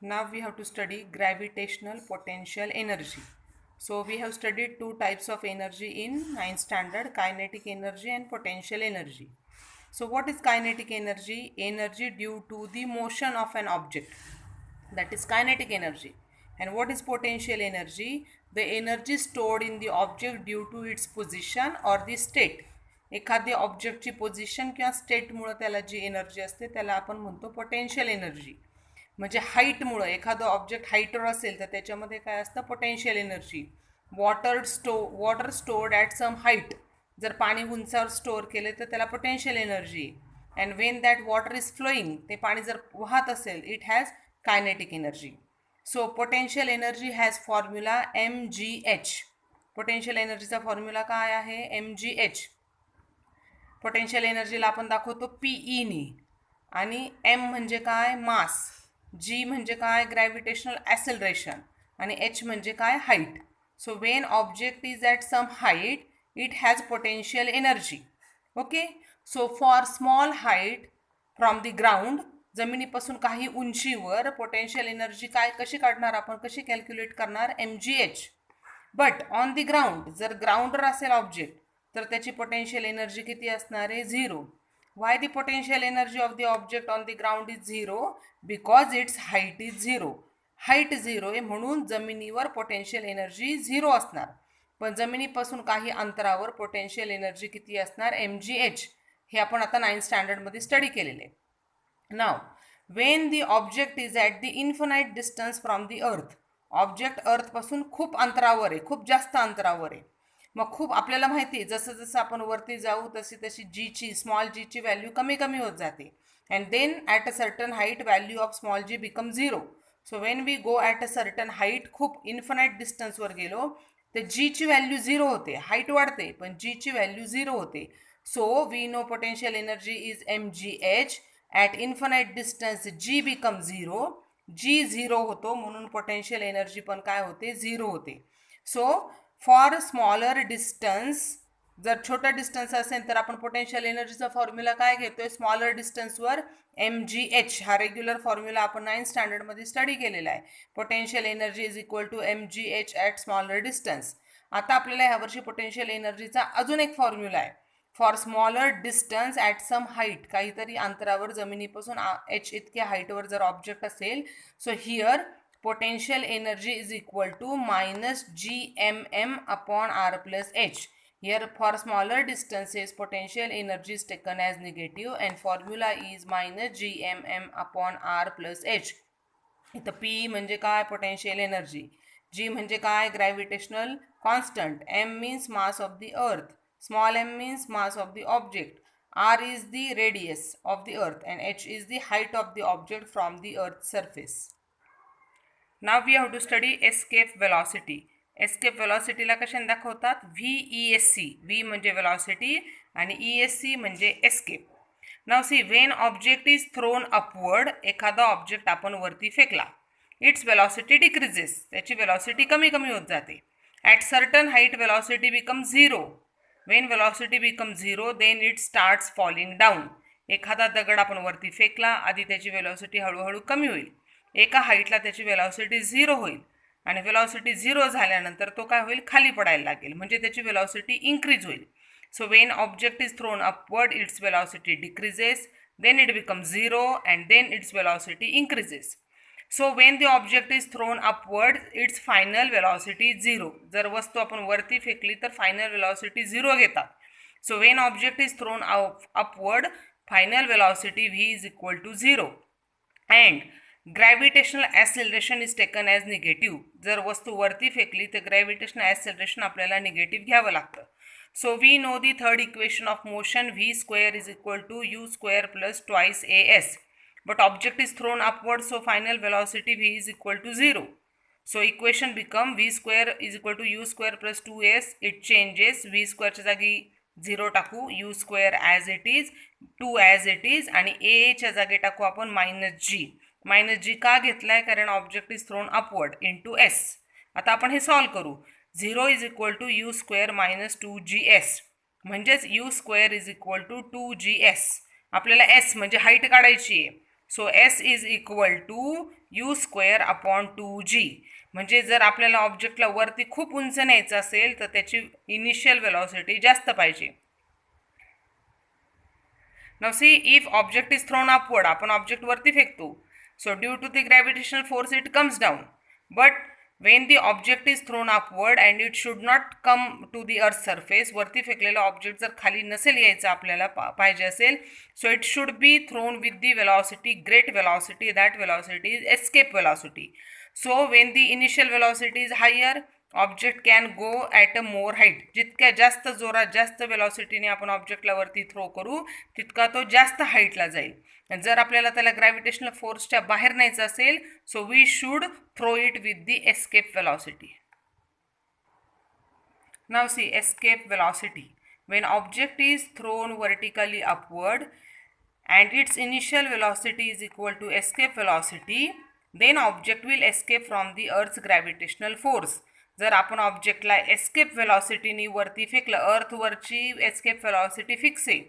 Now we have to study gravitational potential energy. So we have studied two types of energy in 9th standard, kinetic energy and potential energy. So what is kinetic energy? Energy due to the motion of an object. That is kinetic energy. And what is potential energy? The energy stored in the object due to its position or the state. एखाद्या ऑब्जेक्टची position किंवा स्टेटमुळे त्याला जी energy असते त्याला आपण म्हणतो potential energy. म्हणजे हाईटमुळं एखादं object हाईटवर असेल तर त्याच्यामध्ये काय असतं potential energy. Water stored at some height, जर पाणी उंचावर स्टोअर केले तर त्याला potential energy. And when that water is flowing, ते पाणी जर वाहत असेल, it has kinetic energy. So potential energy has formula mgh. Potential एनर्जीचा फॉर्म्युला काय आहे? mgh. पोटेन्शियल एनर्जीला आपण दाखवतो पीईनी. आणि एम म्हणजे काय? मास. जी म्हणजे काय? Gravitational acceleration. आणि एच म्हणजे काय? Height. So when object is at some height it has potential energy. Okay. So for small height from the ground, जमिनीपासून काही उंचीवर पोटेन्शियल एनर्जी काय कशी काढणार आपण, कशी कॅल्क्युलेट करणार? mgh. But on the ground, जर ग्राउंडवर असेल ऑब्जेक्ट तर त्याची पोटेन्शियल एनर्जी किती असणार आहे? 0. Why the potential energy of the object on the ground is 0? Because it's height is 0. Height 0 आहे म्हणून जमिनीवर पोटेन्शियल एनर्जी 0 असणार. पण जमिनीपासून काही अंतरावर पोटेन्शियल एनर्जी किती असणार? mgh. हे आपण आता 9th स्टँडर्डमध्ये स्टडी केलेले. Now, when the object is at the infinite distance from the earth, object अर्थपासून खूप अंतरावर आहे, खूप जास्त अंतरावर आहे. मग खूप आपल्याला माहिती आहे जसं जसं आपण वरती जाऊ तशी तशी जीची, स्मॉल जीची व्हॅल्यू कमी कमी होत जाते. And then at a certain height value of small G become 0. So when we go at a certain height, खूप इन्फिनाइट डिस्टन्सवर गेलो तर जीची व्हॅल्यू 0 होते. हाईट वाढते पण जीची व्हॅल्यू 0 होते. So we know potential energy is mgh. At infinite distance G become 0. G 0 होतो म्हणून पोटेन्शियल एनर्जी पण काय होते? 0 होते. सो फॉर स्मॉलर डिस्टन्स, जर छोटा डिस्टन्स असेल तर आपण पोटेन्शियल एनर्जीचा फॉर्म्युला काय घेतोय? स्मॉलर डिस्टन्सवर mgh. हा रेग्युलर फॉर्म्युला आपण 9th स्टँडर्डमध्ये स्टडी केलेला आहे. Potential energy is equal to mgh at smaller distance. आता आपल्याला ह्यावर्षी पोटेन्शियल एनर्जीचा अजून एक फॉर्म्युला आहे. For smaller distance at some height, काहीतरी अंतरावर जमिनीपासून h इतक्या हाईटवर जर ऑब्जेक्ट असेल, so here potential energy is equal to minus gmm upon r plus h. Here for smaller distances potential energy is taken as negative and formula is minus gmm upon r plus h. इथं P म्हणजे काय? Potential energy. G म्हणजे काय? Gravitational constant. M means mass of the earth. Small m means mass of the object. R is the radius of the earth and h is the height of the object from the earth's surface. Now we have to study escape velocity. Escape वेलॉसिटीला कशाने दाखवतात? VESC. V म्हणजे velocity आणि ESC म्हणजे escape. Now see, when object is thrown upward, एखादा object आपण वरती फेकला, इट्स वेलॉसिटी डिक्रीजेस, त्याची वेलॉसिटी कमी कमी होत जाते. At certain height velocity become 0. When velocity become 0 then it starts falling down. एखादा दगड आपण वरती फेकला, आधी त्याची वेलॉसिटी हळूहळू कमी होईल. एका हाईटला त्याची वेलॉसिटी 0 होईल आणि वेलॉसिटी 0 झाल्यानंतर तो काय होईल? खाली पडायला लागेल, म्हणजे त्याची वेलॉसिटी इन्क्रीज होईल. So when object is thrown upward its velocity decreases, then it become 0 and then its velocity increases. So when the object is thrown upward its final velocity 0. जर वस्तू आपण वरती फेकली तर फायनल वेलॉसिटी 0 घेतात. So when object is thrown upward final velocity v is equal to 0 and gravitational acceleration is taken as negative. जर वस्तू वरती फेकली तर ग्रॅव्हिटेशनल ॲसेलरेशन आपल्याला निगेटिव्ह घ्यावं लागतं. So we know the third equation of motion v square is equal to u square plus twice as. But object is thrown upward, so final velocity v is equal to 0. So equation become v square is equal to u square plus 2s. It changes, v square च्या जागी 0 टाकू, u square as it is, 2 as it is आणि a च्या जागी टाकू आपण minus g. Minus जी का घेतलाय? कारण object is thrown upward into S. आता आपण हे सॉल्व करू. 0 is equal to U square minus 2gs, म्हणजेच U square is equal to 2gs. आपल्याला एस म्हणजे हाईट काढायची आहे. So S is equal to U square upon 2g. म्हणजे जर आपल्याला ऑब्जेक्टला वरती खूप उंच न्यायचं असेल तर त्याची इनिशियल वेलॉसिटी जास्त पाहिजे. Now see, if object is thrown upward, आपण ऑब्जेक्ट वरती फेकतो. So due to the gravitational force it comes down. But when the object is thrown upward and it should not come to the earth surface, वरती फेकलेला object जर खाली नसेल यायचं आपल्याला पाहिजे असेल, so it should be thrown with the velocity, great velocity. That velocity is escape velocity. So when the initial velocity is higher, object can go at a more height. जितक्या जास्त जोरात जास्त वेलॉसिटीने आपण ऑब्जेक्टला वरती थ्रो करू तितका तो जास्त हाईटला जाईल. जर आपल्याला त्याला ग्रॅव्हिटेशनल फोर्सच्या बाहेर न्यायचं असेल, so we should throw it with the escape velocity. Now see escape velocity. when object is thrown vertically upward and its initial velocity is equal to escape velocity, then object will escape from the earth's gravitational force. जर आपण ऑब्जेक्टला escape वेलॉसिटीनी वरती फेकलं, अर्थवरची escape velocity fix आहे.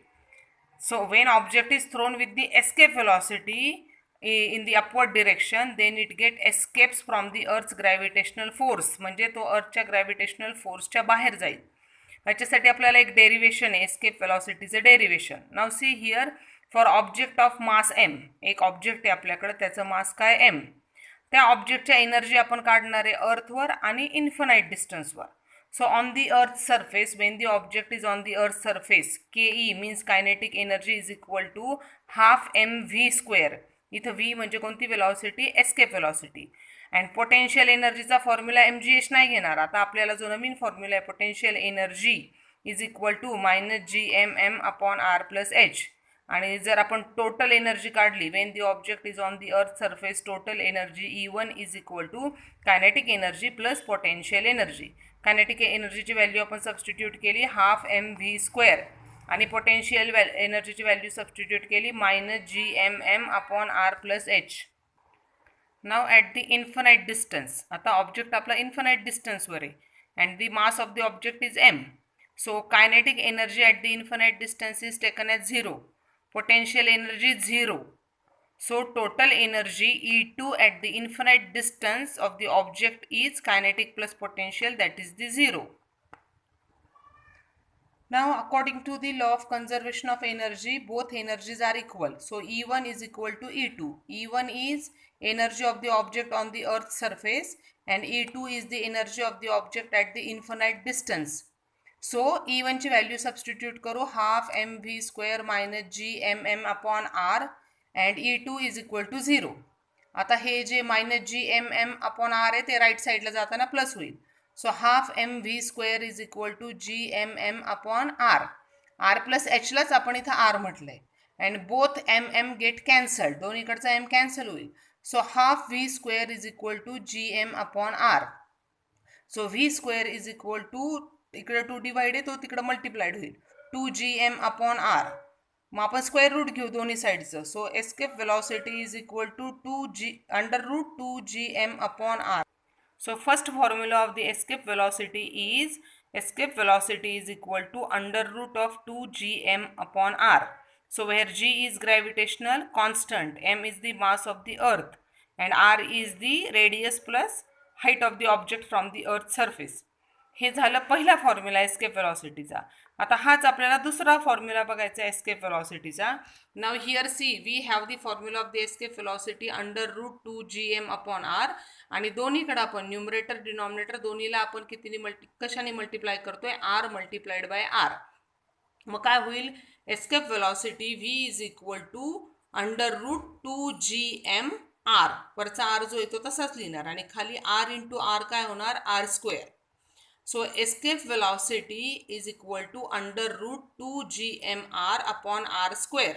So when object is throne with the escape velocity in the upward direction, then it get escapes from the earth's gravitational force. म्हणजे तो अर्थच्या gravitational फोर्सच्या बाहेर जाईल. याच्यासाठी आपल्याला एक डेरिवेशन आहे एस्केप वेलॉसिटीचं derivation. Now see here, for object of mass m, एक ऑब्जेक्ट आहे आपल्याकडे, त्याचं मास काय m. त्या ऑब्जेक्टच्या एनर्जी आपण काढणार आहे अर्थवर आणि इन्फिनाइट डिस्टन्सवर. So on the earth surface, when the object is on the earth surface, K means kinetic energy is equal to half mv². इथं v म्हणजे कोणती velocity, escape velocity. And potential एनर्जीचा फॉर्म्युला mgh नाही घेणार. आता आपल्याला जो नवीन फॉर्म्युला आहे potential energy is equal to -gmm upon r plus h. आणि जर आपण टोटल एनर्जी काढली, when the object is on the earth surface, total energy E1 is equal to kinetic energy plus potential energy. Kinetic एनर्जीची value आपण substitute केली half mv² आणि potential एनर्जीची value substitute केली -gmm upon r plus h. Now at the infinite distance, आता object आपला infinite डिस्टन्सवर आहे and the mass of the object is m. So kinetic energy at the infinite distance is taken as 0. potential energy 0. So total energy E2 at the infinite distance of the object is kinetic plus potential, that is the 0. Now according to the law of conservation of energy, both energies are equal. So E1 is equal to E2. E1 is energy of the object on the earth's surface and E2 is the energy of the object at the infinite distance. सो E1 ची value substitute करू half mv² minus gmm upon r and E2 is equal to 0. आता हे जे -gmm upon r आहे ते right साईडला जाताना प्लस होईल. So half mv² is equal to gmm upon r plus hलाच आपण इथं r म्हटलंय and both mm get cancelled, दोन्हीकडचा m कॅन्सल होईल. So half v² is equal to gm upon r. So v² is equal to, इकडे 2 divide आहे तो तिकडे मल्टिप्लाइड होईल 2gm अपॉन r. मग आपण स्क्वेअर रूट घेऊ दोन्ही साईडचं. So escape velocity is equal to √2gm upon r. So first formula of the escape velocity is equal to √2gm upon r. So where g is gravitational constant, m is the mass of the earth and r is the radius plus height of the object from the earth surface. हे झालं पहिला formula escape वेलॉसिटीचा. आता हाच आपल्याला दुसरा formula बघायचा escape वेलॉसिटीचा. Now here see we have the formula of the escape velocity √2gm upon r. आणि दोन्हीकडे आपण न्यूमरेटर डिनॉमिनेटर दोन्हीला आपण कितीने कशाने मल्टिप्लाय करतोय, r मल्टिप्लाइड बाय r. मग काय होईल, escape velocity v is equal to √2gm r. वरचा r जो येतो तसाच लिहिणार आणि खाली r इंटू r काय होणार, r². So escape velocity is equal to √2gm r upon r².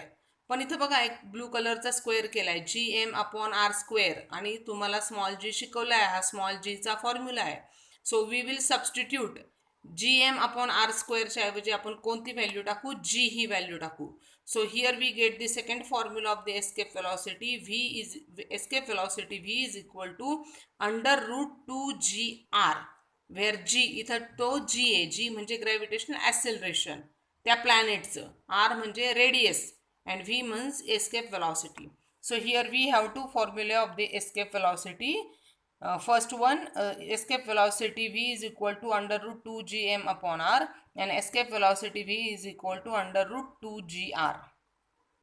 पण इथं बघा एक ब्लू कलरचा स्क्वेअर केलाय gm अपॉन r² आणि तुम्हाला स्मॉल g शिकवलाय, हा स्मॉल g चा फॉर्म्युला आहे. So we will substitute gm upon r² च्या ऐवजी आपण कोणती व्हॅल्यू टाकू, g ही व्हॅल्यू टाकू. So here we get the second formula of the escape velocity. Escape velocity v is equal to √2gr. Where g इथं तो g आहे, g म्हणजे ग्रॅव्हिटेशनल ॲक्सेलरेशन त्या प्लॅनेटचं, r म्हणजे radius and v means escape velocity. So here we have two formula of the escape velocity. First one, escape velocity v is equal to under root 2 gm upon r, and escape velocity v is equal to under root 2 gr.